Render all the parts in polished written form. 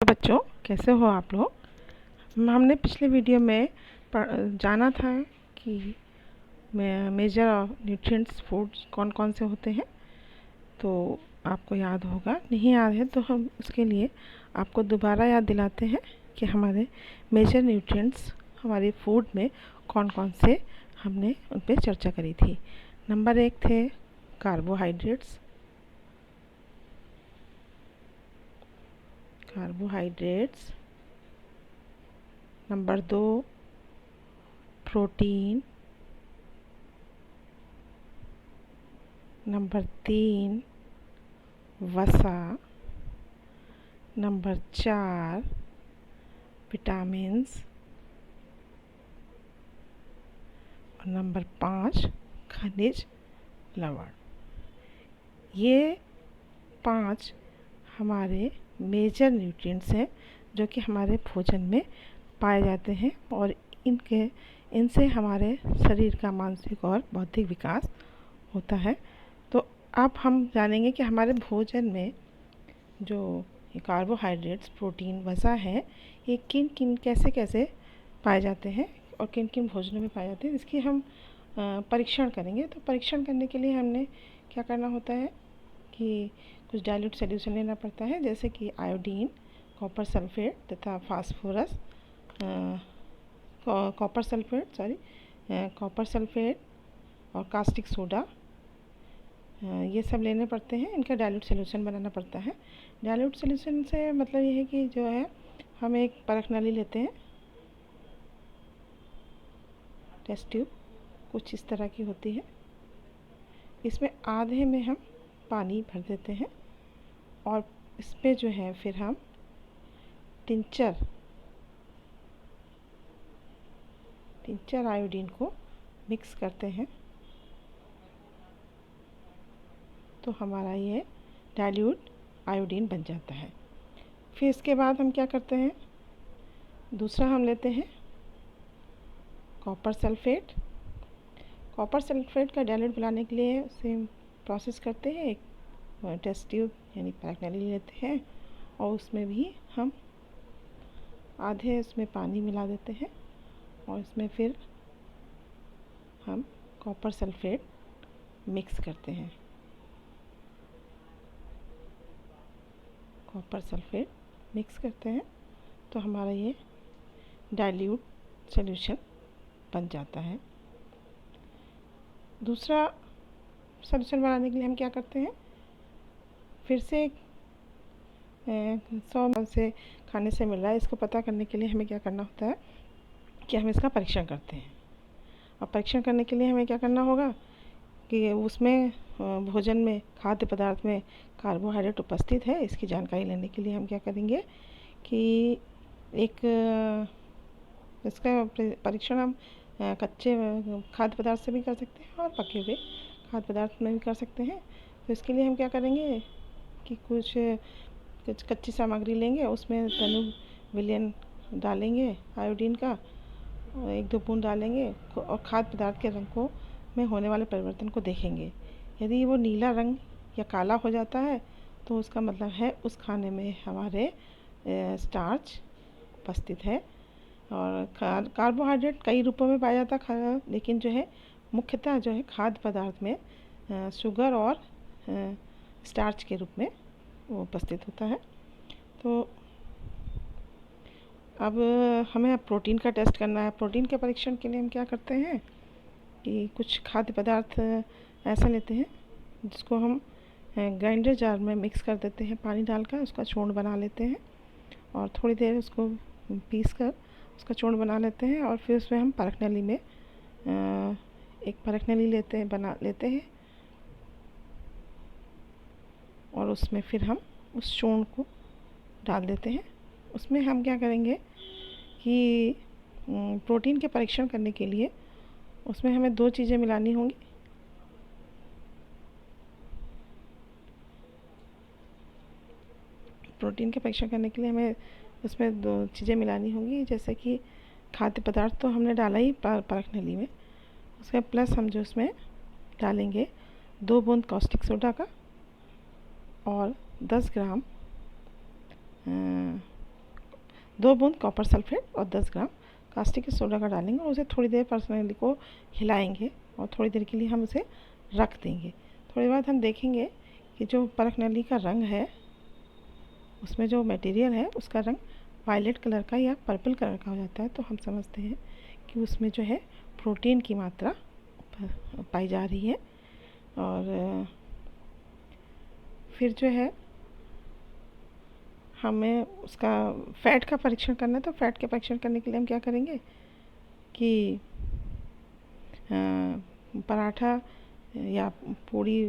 बच्चों, कैसे हो आप लोग। हमने पिछले वीडियो में जाना था कि मेजर न्यूट्रिएंट्स फूड्स कौन कौन से होते हैं। तो आपको याद होगा, नहीं याद है तो हम उसके लिए आपको दोबारा याद दिलाते हैं कि हमारे मेजर न्यूट्रिएंट्स हमारे फूड में कौन कौन से हमने उन पर चर्चा करी थी। नंबर 1 थे कार्बोहाइड्रेट्स। Number 2 protein. नंबर 3 वसा। Number 4 vitamins. और नंबर 5 खनिज लवण। ये 5 हमारे मेजर न्यूट्रिएंट्स हैं जो कि हमारे भोजन में पाए जाते हैं और इनसे हमारे शरीर का मानसिक और बौद्धिक विकास होता है। तो अब हम जानेंगे कि हमारे भोजन में जो ये कार्बोहाइड्रेट्स, प्रोटीन, वसा है, ये किन किन कैसे कैसे पाए जाते हैं और किन किन भोजनों में पाए जाते हैं, इसकी हम परीक्षण करेंगे। तो परीक्षण करने के लिए हमने क्या करना होता है कि कुछ डाइल्यूट सॉल्यूशन लेना पड़ता है, जैसे कि आयोडीन, कॉपर सल्फेट तथा फास्फोरस, कॉपर सल्फेट और कास्टिक सोडा, ये सब लेने पड़ते हैं। इनका डाइल्यूट सॉल्यूशन बनाना पड़ता है। डाइल्यूट सॉल्यूशन से मतलब ये है कि जो है हम एक परख नली लेते हैं, टेस्ट ट्यूब कुछ इस तरह की होती है। इसमें आधे में हम पानी भर देते हैं और इस पर जो है फिर हम टिंचर आयोडीन को मिक्स करते हैं। तो हमारा ये डाइल्यूट आयोडीन बन जाता है। फिर इसके बाद हम क्या करते हैं, दूसरा हम लेते हैं कॉपर सल्फेट का डाइल्यूट बनाने के लिए सेम प्रोसेस करते हैं। एक टेस्ट ट्यूब यानी परख नली लेते हैं और उसमें भी हम आधे उसमें पानी मिला देते हैं और इसमें फिर हम कॉपर सल्फेट मिक्स करते हैं। तो हमारा ये डाइल्यूट सॉल्यूशन बन जाता है। दूसरा सॉल्यूशन बनाने के लिए हम क्या करते हैं, फिर से 100 से खाने से मिल रहा है, इसको पता करने के लिए हमें क्या करना होता है कि हम इसका परीक्षण करते हैं। और परीक्षण करने के लिए हमें क्या करना होगा कि उसमें भोजन में, खाद्य पदार्थ में कार्बोहाइड्रेट उपस्थित है, इसकी जानकारी लेने के लिए हम क्या करेंगे कि एक इसका परीक्षण हम कच्चे खाद्य पदार्थ से भी कर सकते हैं और पके हुए खाद्य पदार्थ में भी कर सकते हैं। तो इसके लिए हम क्या करेंगे कि कुछ कच्ची सामग्री लेंगे, उसमें तनु विलयन डालेंगे आयोडीन का, 1-2 बूंद डालेंगे और खाद्य पदार्थ के रंग को में होने वाले परिवर्तन को देखेंगे। यदि वो नीला रंग या काला हो जाता है तो उसका मतलब है उस खाने में हमारे स्टार्च उपस्थित है। और कार्बोहाइड्रेट कई रूपों में पाया जाता है, लेकिन जो है मुख्यतः जो है खाद्य पदार्थ में शुगर और स्टार्च के रूप में वो उपस्थित होता है। तो अब हमें प्रोटीन का टेस्ट करना है। प्रोटीन के परीक्षण के लिए हम क्या करते हैं कि कुछ खाद्य पदार्थ ऐसा लेते हैं जिसको हम ग्राइंडर जार में मिक्स कर देते हैं, पानी डालकर उसका चूर्ण बना लेते हैं और थोड़ी देर उसको पीस कर उसका चूर्ण बना लेते हैं और फिर उसमें हम परख नली में एक परख नली बना लेते हैं और उसमें फिर हम उस चूर्ण को डाल देते हैं। उसमें हम क्या करेंगे कि प्रोटीन के परीक्षण करने के लिए उसमें हमें 2 चीज़ें मिलानी होंगी। प्रोटीन के परीक्षण करने के लिए हमें उसमें 2 चीज़ें मिलानी होंगी, जैसे कि खाद्य पदार्थ तो हमने डाला ही परख नली में, उसके प्लस हम जो उसमें डालेंगे 2 बूंद कास्टिक सोडा का और 10 ग्राम 2 बूंद कॉपर सल्फेट और 10 ग्राम कास्टिक सोडा का डालेंगे और उसे थोड़ी देर पर्सनली को हिलाएंगे और थोड़ी देर के लिए हम उसे रख देंगे। थोड़ी देर बाद हम देखेंगे कि जो परख नली का रंग है, उसमें जो मटेरियल है उसका रंग वायलेट कलर का या पर्पल कलर का हो जाता है, तो हम समझते हैं कि उसमें जो है प्रोटीन की मात्रा पाई जा रही है। और फिर जो है हमें उसका फ़ैट का परीक्षण करना है, तो फ़ैट के परीक्षण करने के लिए हम क्या करेंगे कि पराठा या पूड़ी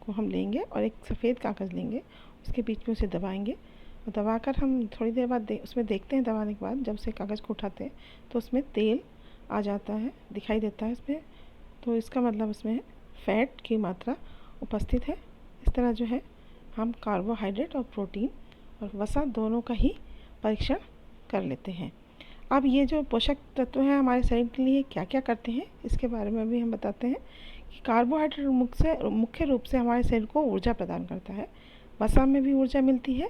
को हम लेंगे और एक सफ़ेद कागज़ लेंगे, उसके बीच में उसे दबाएंगे और दबाकर हम थोड़ी देर बाद उसमें देखते हैं, दबाने के बाद जब से कागज़ को उठाते हैं तो उसमें तेल आ जाता है, दिखाई देता है उसमें, तो इसका मतलब उसमें फ़ैट की मात्रा उपस्थित है। इस तरह जो है हम कार्बोहाइड्रेट और प्रोटीन और वसा दोनों का ही परीक्षण कर लेते हैं। अब ये जो पोषक तत्व हैं हमारे शरीर के लिए क्या क्या करते हैं, इसके बारे में भी हम बताते हैं कि कार्बोहाइड्रेट मुख्य रूप से हमारे शरीर को ऊर्जा प्रदान करता है। वसा में भी ऊर्जा मिलती है।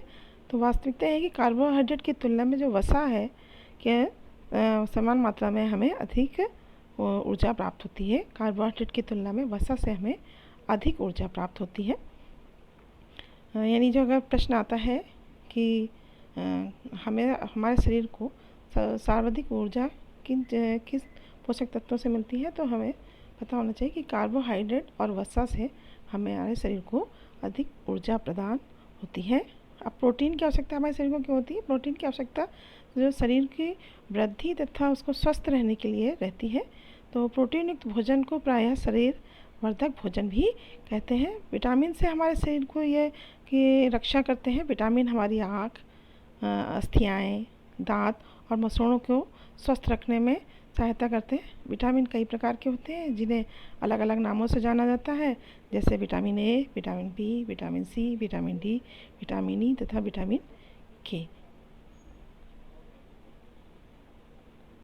तो वास्तविकता है कि कार्बोहाइड्रेट की तुलना में जो वसा है कि समान मात्रा में हमें अधिक ऊर्जा प्राप्त होती है। कार्बोहाइड्रेट की तुलना में वसा से हमें अधिक ऊर्जा प्राप्त होती है। यानी जो अगर प्रश्न आता है कि हमें हमारे शरीर को सर्वाधिक ऊर्जा किस पोषक तत्वों से मिलती है, तो हमें पता होना चाहिए कि कार्बोहाइड्रेट और वसा से हमारे शरीर को अधिक ऊर्जा प्रदान होती है। अब प्रोटीन की आवश्यकता हमारे शरीर को क्यों होती है? प्रोटीन की आवश्यकता जो शरीर की वृद्धि तथा उसको स्वस्थ रहने के लिए रहती है। तो प्रोटीन युक्त भोजन को प्रायः शरीर वर्धक भोजन भी कहते हैं। विटामिन से हमारे शरीर को ये की रक्षा करते हैं। विटामिन हमारी आँख, अस्थियाएँ, दांत और मसूड़ों को स्वस्थ रखने में सहायता करते हैं। विटामिन कई प्रकार के होते हैं जिन्हें अलग अलग नामों से जाना जाता है, जैसे vitamin A, vitamin B, vitamin C, vitamin D, vitamin E तथा विटामिन के।